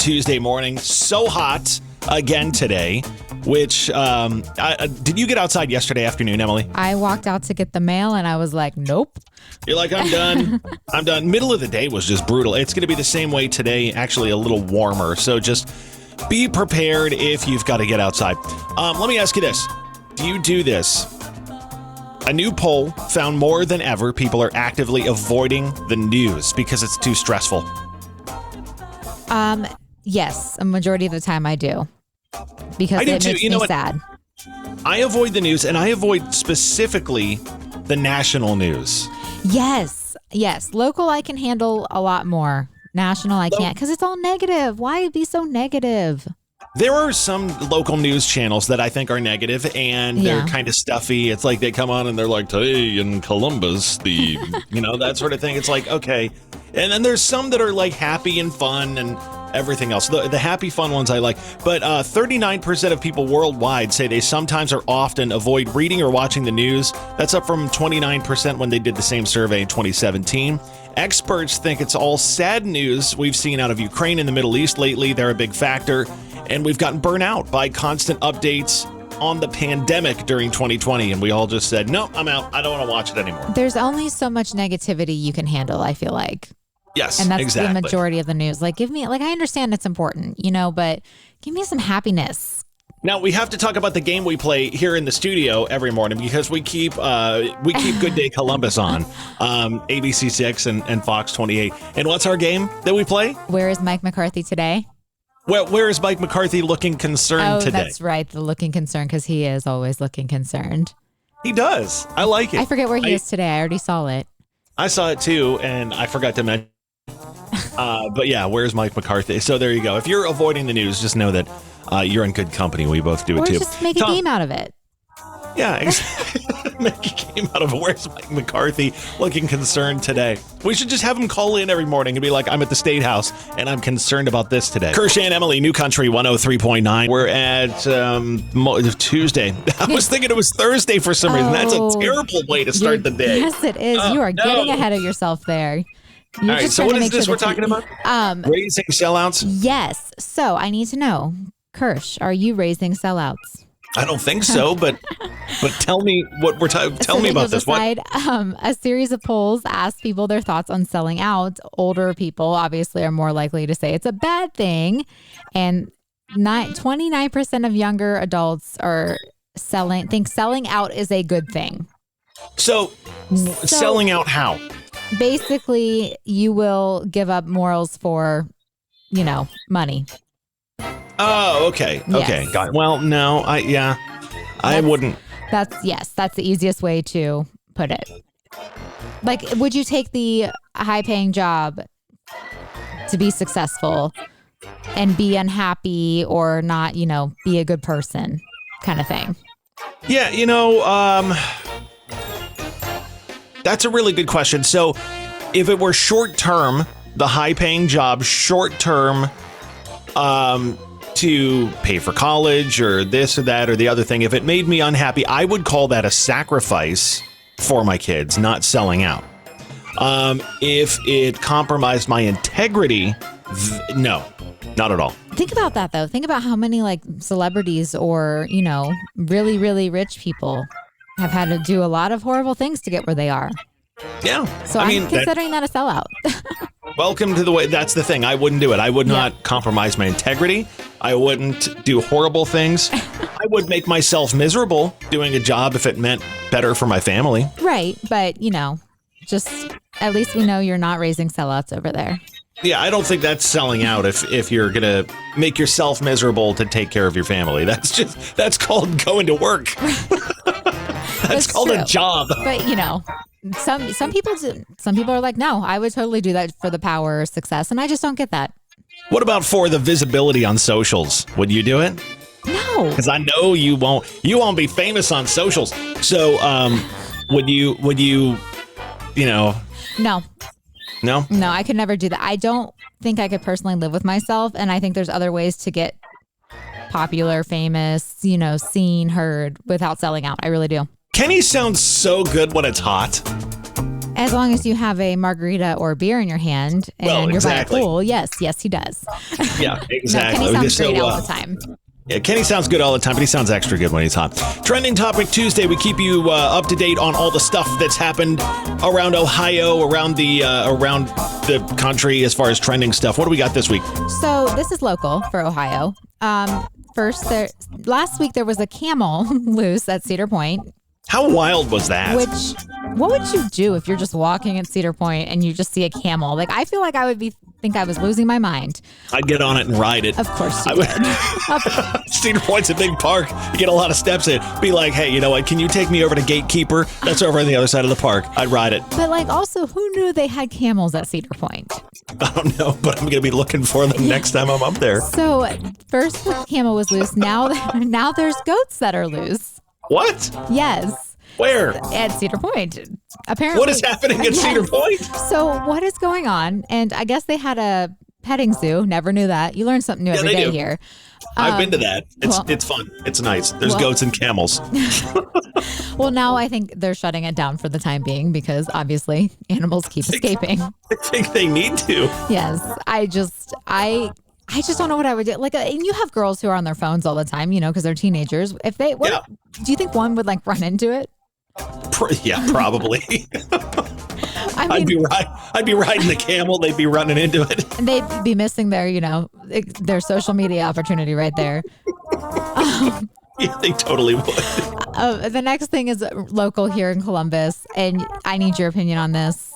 Tuesday morning. So hot again today, which, did you get outside yesterday afternoon, Emily? I walked out to get the mail and I was like, nope. You're like, I'm done. I'm done. Middle of the day was just brutal. It's going to be the same way today, actually a little warmer. So just be prepared if you've got to get outside. Let me ask you this. Do you do this? A new poll found more than ever people are actively avoiding the news because it's too stressful. Yes, a majority of the time I do. Because it makes me sad. I avoid the news, and I avoid specifically the national news. Yes. Local I can handle a lot more. National I can't because it's all negative. Why be so negative? There are some local news channels that I think are negative, and they're kind of stuffy. It's like they come on and they're like, today in Columbus, that sort of thing. It's like, okay. And then there's some that are like happy and fun and everything else. The happy, fun ones I like. But 39% of people worldwide say they sometimes or often avoid reading or watching the news. That's up from 29% when they did the same survey in 2017. Experts think it's all sad news we've seen out of Ukraine and the Middle East lately. They're a big factor. And we've gotten burnt out by constant updates on the pandemic during 2020. And we all just said, no, I'm out. I don't want to watch it anymore. There's only so much negativity you can handle, I feel like. Yes, and that's exactly. The majority of the news. Like, I understand it's important, but give me some happiness. Now, we have to talk about the game we play here in the studio every morning because we keep Good Day Columbus on ABC 6 and Fox 28. And what's our game that we play? Where is Mike McCarthy today? Well, where is Mike McCarthy looking concerned today? That's right, the looking concerned, because he is always looking concerned. He does. I like it. I forget where he is today. I already saw it. I saw it too, and I forgot to mention. But yeah, where's Mike McCarthy? So there you go. If you're avoiding the news, just know that you're in good company. We both do it too. Or just make a game out of it. Yeah, exactly. Make a game out of it. Where's Mike McCarthy looking concerned today? We should just have him call in every morning and be like, I'm at the State House and I'm concerned about this today. Kirsch and Emily, New Country 103.9. We're at Tuesday. I was thinking it was Thursday for some reason. That's a terrible way to start the day. Yes, it is. You are getting ahead of yourself there. All right, so what is this we're talking about? Raising sellouts? Yes. So I need to know, Kirsch, are you raising sellouts? I don't think so, but tell me what tell me about this. Aside, a series of polls asked people their thoughts on selling out. Older people obviously are more likely to say it's a bad thing, and 29% of younger adults think selling out is a good thing. So selling out how? Basically, you will give up morals for, money. Oh, okay. Yes. Okay. Got it. Well, no, I wouldn't. That's the easiest way to put it. Like, would you take the high-paying job to be successful and be unhappy or not, be a good person kind of thing? Yeah, that's a really good question. So if it were short-term, the high-paying job, short-term, to pay for college or this or that or the other thing, if it made me unhappy, I would call that a sacrifice for my kids, not selling out. If it compromised my integrity, no, not at all. Think about that, though. Think about how many celebrities or, really, really rich people have had to do a lot of horrible things to get where they are. Yeah. So I'm considering that a sellout. Welcome to the way. That's the thing. I wouldn't do it. I would not compromise my integrity. I wouldn't do horrible things. I would make myself miserable doing a job if it meant better for my family. Right. But, just at least we know you're not raising sellouts over there. Yeah, I don't think that's selling out if you're going to make yourself miserable to take care of your family. That's called going to work. That's called true. A job. But, some people are like, no, I would totally do that for the power or success. And I just don't get that. What about for the visibility on socials? Would you do it? No. Because I know you won't be famous on socials. So would you, No. No? No, I could never do that. I don't think I could personally live with myself. And I think there's other ways to get popular, famous, seen, heard without selling out. I really do. Kenny sounds so good when it's hot. As long as you have a margarita or beer in your hand and you're by a pool, yes, he does. Yeah, exactly. No, Kenny sounds great all the time. Yeah, Kenny sounds good all the time, but he sounds extra good when he's hot. Trending Topic Tuesday, we keep you up to date on all the stuff that's happened around Ohio, around the country as far as trending stuff. What do we got this week? So this is local for Ohio. Last week there was a camel loose at Cedar Point. How wild was that? What would you do if you're just walking at Cedar Point and you just see a camel? Like, I feel like I would think I was losing my mind. I'd get on it and ride it. Of course you would. Cedar Point's a big park. You get a lot of steps in. Be like, hey, you know what? Can you take me over to Gatekeeper? That's over on the other side of the park. I'd ride it. But like, also, who knew they had camels at Cedar Point? I don't know, but I'm going to be looking for them next time I'm up there. So first the camel was loose. Now there's goats that are loose. What? Yes. Where? At Cedar Point. Apparently. What is happening at Cedar Point? So what is going on? And I guess they had a petting zoo. Never knew that. You learn something new every day here. I've been to that. It's fun. It's nice. There's goats and camels. Well, now I think they're shutting it down for the time being because obviously animals keep escaping. I think they need to. Yes. I just don't know what I would do. Like, and you have girls who are on their phones all the time, because they're teenagers. Do you think one would like run into it? Yeah, probably. I mean, I'd be riding the camel. They'd be running into it. And they'd be missing their social media opportunity right there. Yeah, they totally would. The next thing is local here in Columbus, and I need your opinion on this.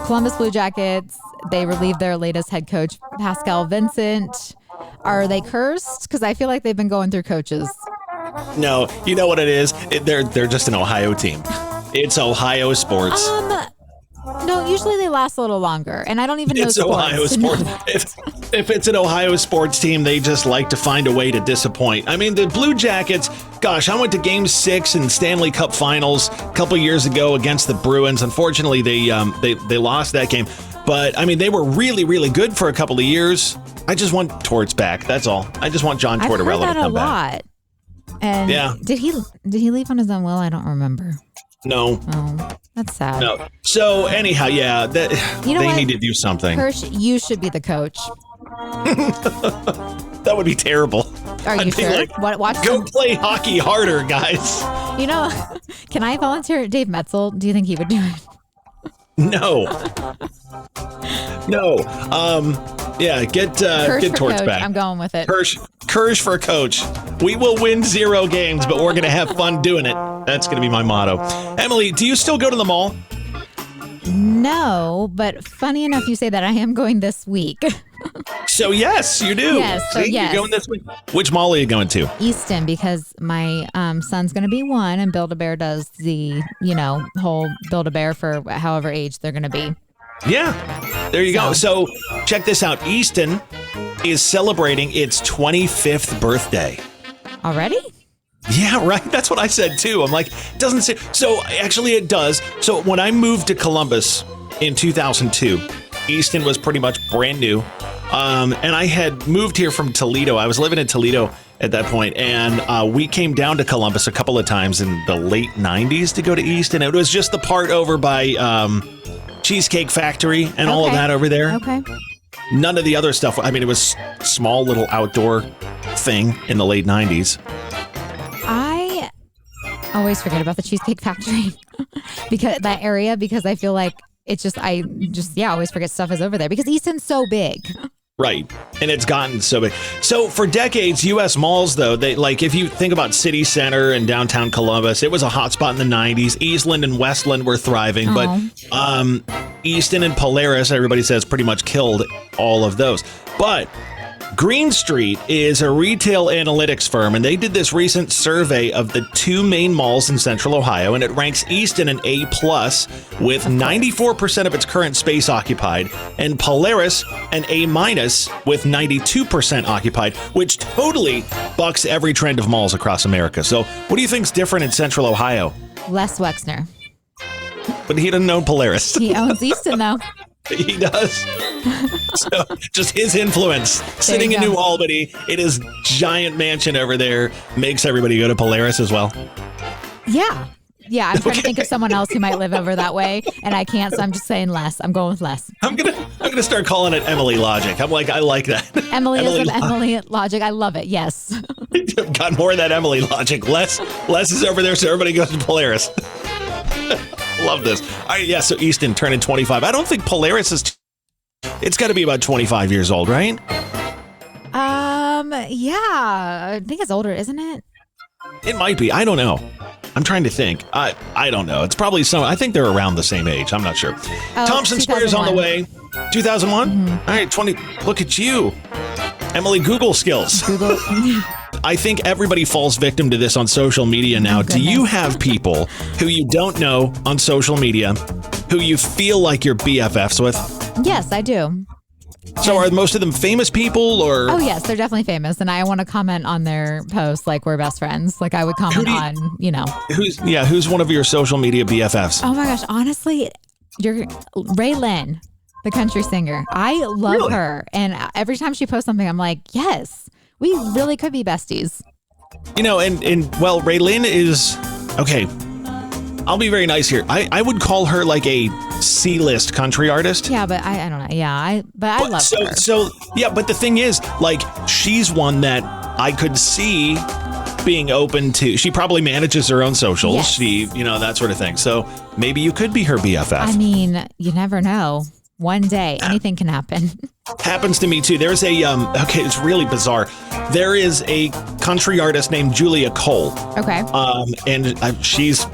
Columbus Blue Jackets, they relieved their latest head coach, Pascal Vincent. Are they cursed? Because I feel like they've been going through coaches. No, you know what it is? They're just an Ohio team. It's Ohio sports. No, usually they last a little longer, and I don't even know it's Ohio sports. If it's an Ohio sports team, they just like to find a way to disappoint. I mean, the Blue Jackets, gosh, I went to Game 6 in Stanley Cup Finals a couple years ago against the Bruins. Unfortunately, they lost that game. But, I mean, they were really, really good for a couple of years. I just want Torts back. That's all. I just want John Tortorella to come back. And yeah. Did he leave on his own will? I don't remember. No. Oh, that's sad. No. So anyhow, yeah, they need to do something. Kirsch, you should be the coach. That would be terrible. Are you sure? Go play hockey harder, guys. Can I volunteer Dave Metzel? Do you think he would do it? No. Yeah, get Torts back. I'm going with it. Kirsch for Coach. We will win 0 games, but we're going to have fun doing it. That's going to be my motto. Emily, do you still go to the mall? No, but funny enough you say that. I am going this week. So yes, you do. Yes. You're going this week. Which mall are you going to? Easton, because my son's going to be 1 and Build-A-Bear does the, whole Build-A-Bear for however age they're going to be. Yeah, there you go. So check this out. Easton is celebrating its 25th birthday. Already? Yeah, right. That's what I said too. I'm like, doesn't say. So actually it does. So when I moved to Columbus in 2002, Easton was pretty much brand new. And I had moved here from Toledo. I was living in Toledo at that point, and we came down to Columbus a couple of times in the late 90s to go to Easton. It was just the part over by Cheesecake Factory and all of that over there. Okay. None of the other stuff. I mean, it was small little outdoor thing in the late 90s. I always forget about the Cheesecake Factory because I feel like I always forget stuff is over there because Easton's so big. Right. And it's gotten so big. So for decades, U.S. malls, though, if you think about City Center and downtown Columbus, it was a hot spot in the 90s. Eastland and Westland were thriving, but Easton and Polaris, everybody says, pretty much killed all of those. But Green Street is a retail analytics firm, and they did this recent survey of the 2 main malls in Central Ohio, and it ranks Easton an A+ with 94% of its current space occupied, and Polaris an A- with 92% occupied, which totally bucks every trend of malls across America. So what do you think's different in Central Ohio? Les Wexner. But he doesn't own Polaris. He owns Easton, though. He does. So just his influence sitting in New Albany in his giant mansion over there makes everybody go to Polaris as well. Yeah. Yeah, I'm trying to think of someone else who might live over that way, and I can't, so I'm just saying Les. I'm going with Les. I'm gonna start calling it Emily Logic. I like that. Emily Logic. I love it. Yes. Got more of that Emily Logic. Les is over there, so everybody goes to Polaris. Love this. All right, yeah. So Easton turning 25. I don't think Polaris is. It's got to be about 25 years old, right? Yeah. I think it's older, isn't it? It might be. I don't know. I'm trying to think. I don't know. It's probably I think they're around the same age. I'm not sure. Thompson Square's on the way. 2001? Mm-hmm. All right, 20. Look at you. Emily, Google skills. Google. I think everybody falls victim to this on social media now. Do you have people who you don't know on social media who you feel like you're BFFs with? Yes, I do. So are most of them famous people or? Oh, yes, they're definitely famous. And I want to comment on their posts like we're best friends. Like I would comment on, Who's one of your social media BFFs? Oh my gosh, honestly, you're Ray Lynn, the country singer. I love her. And every time she posts something, I'm like, yes, we really could be besties. Well, Ray Lynn is, okay, I'll be very nice here. I would call her like a C-list country artist. Yeah, but I don't know. Yeah, I love her. So yeah, but the thing is, like, she's one that I could see being open to. She probably manages her own socials. Yes. She, that sort of thing. So maybe you could be her BFF. I mean, you never know. One day, anything can happen. Happens to me too. There's it's really bizarre. There is a country artist named Julia Cole. Okay. And she's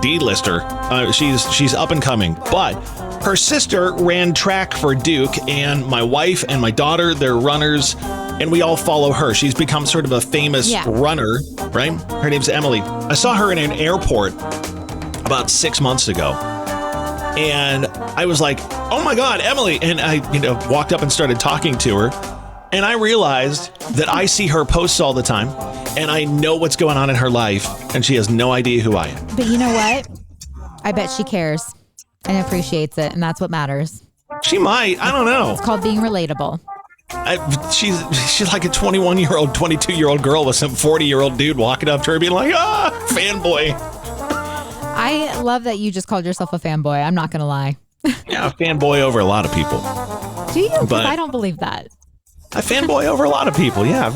D-lister. She's up and coming. But her sister ran track for Duke, and my wife and my daughter, they're runners, and we all follow her. She's become sort of a famous runner, right? Her name's Emily. I saw her in an airport about 6 months ago. And I was like, oh my God, Emily. And I, walked up and started talking to her. And I realized that I see her posts all the time and I know what's going on in her life. And she has no idea who I am. But you know what? I bet she cares and appreciates it. And that's what matters. She might. I don't know. It's called being relatable. She's like a 21-year-old, 22-year-old girl with some 40-year-old dude walking up to her being like, fanboy. I love that you just called yourself a fanboy. I'm not going to lie. Yeah, a fanboy over a lot of people. Do you? Because I don't believe that. I fanboy over a lot of people, yeah.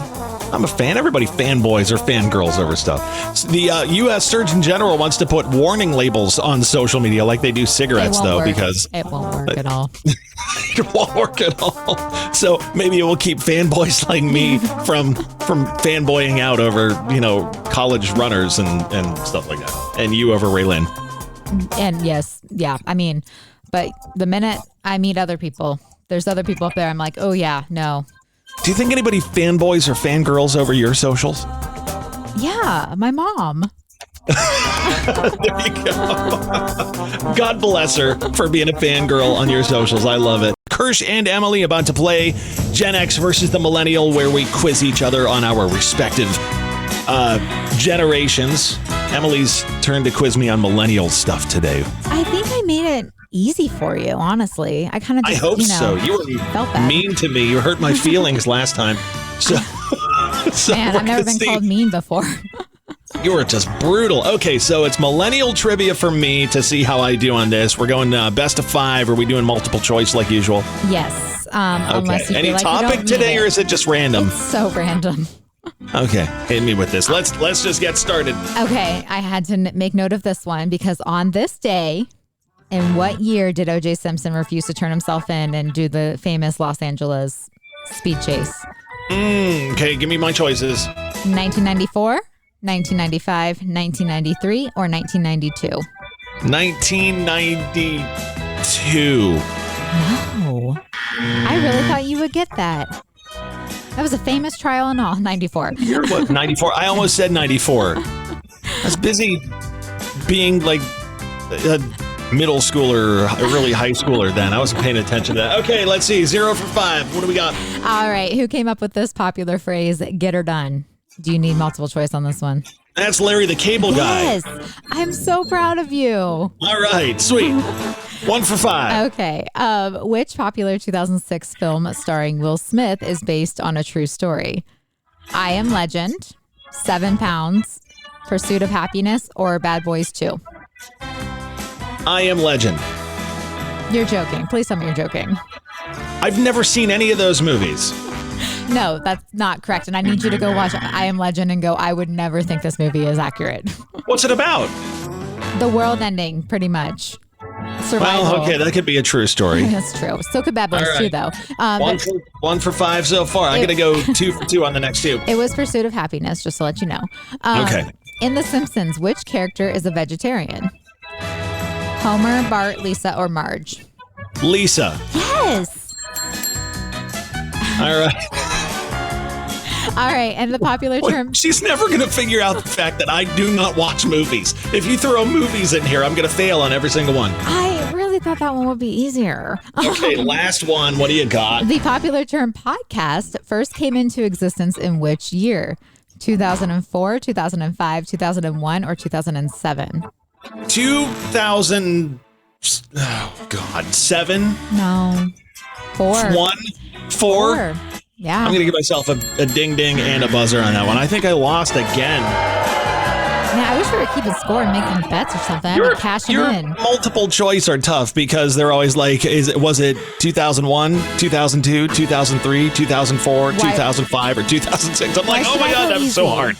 I'm a fan. Everybody fanboys or fangirls over stuff. The U.S. Surgeon General wants to put warning labels on social media like they do cigarettes, though, because it won't work at all. It won't work at all. So maybe it will keep fanboys like me from fanboying out over, college runners and stuff like that. And you over Raylin. And yes, yeah. I mean, but the minute I meet other people, there's other people up there, I'm like, oh yeah, no. Do you think anybody fanboys or fangirls over your socials? Yeah, my mom. There you go. God bless her for being a fangirl on your socials. I love it. Kirsch and Emily about to play Gen X versus the Millennial, where we quiz each other on our respective generations. Emily's turn to quiz me on millennial stuff today. I think I made it easy for you, honestly. I kind of just, I hope so. You were mean to me. You hurt my feelings last time. So man, I've never been called mean before. You were just brutal. Okay, so it's millennial trivia for me to see how I do on this. We're going best of 5. Are we doing multiple choice like usual? Yes. Okay. Unless you Any feel like topic today, or is it just random? It's so random. Okay, hit me with this. Let's just get started. Okay, I had to make note of this one because on this day, in what year did O.J. Simpson refuse to turn himself in and do the famous Los Angeles speed chase? Okay, give me my choices. 1994, 1995, 1993, or 1992? 1992. No. I really thought you would get that. That was a famous trial and all. 94. You're what, 94? I almost said 94. I was busy being like a middle schooler, early high schooler then. I wasn't paying attention to that. Okay, let's see. 0 for 5. What do we got? All right. Who came up with this popular phrase, get her done? Do you need multiple choice on this one? That's Larry the Cable Guy. Yes. I'm so proud of you. All right. Sweet. 1 for 5. Okay. Which popular 2006 film starring Will Smith is based on a true story? I Am Legend, 7 Pounds, Pursuit of Happiness, or Bad Boys 2? I Am Legend. You're joking. Please tell me you're joking. I've never seen any of those movies. No, that's not correct. And I need you to go watch I Am Legend and go, I would never think this movie is accurate. What's it about? The world ending, pretty much. Survival. Well, okay, that could be a true story. That's true. So could Bad Boys too, though. One for 5 so far. I'm going to go 2 for 2 on the next 2. It was Pursuit of Happiness, just to let you know. Okay. In The Simpsons, which character is a vegetarian? Homer, Bart, Lisa, or Marge? Lisa. Yes. All right. All right, and the popular term... She's never going to figure out the fact that I do not watch movies. If you throw movies in here, I'm going to fail on every single one. I really thought that one would be easier. Okay, last one. What do you got? The popular term podcast first came into existence in which year? 2004, 2005, 2001, or 2007? 2000... Oh, God. 7? No. 4. 1? 4? Yeah. I'm going to give myself a ding-ding and a buzzer on that one. I think I lost again. Yeah, I wish we were keeping score and making bets or something. I'd be cashing in. Multiple choice are tough because they're always like, was it 2001, 2002, 2003, 2004, 2005, or 2006? I'm like, oh my God, that was so hard.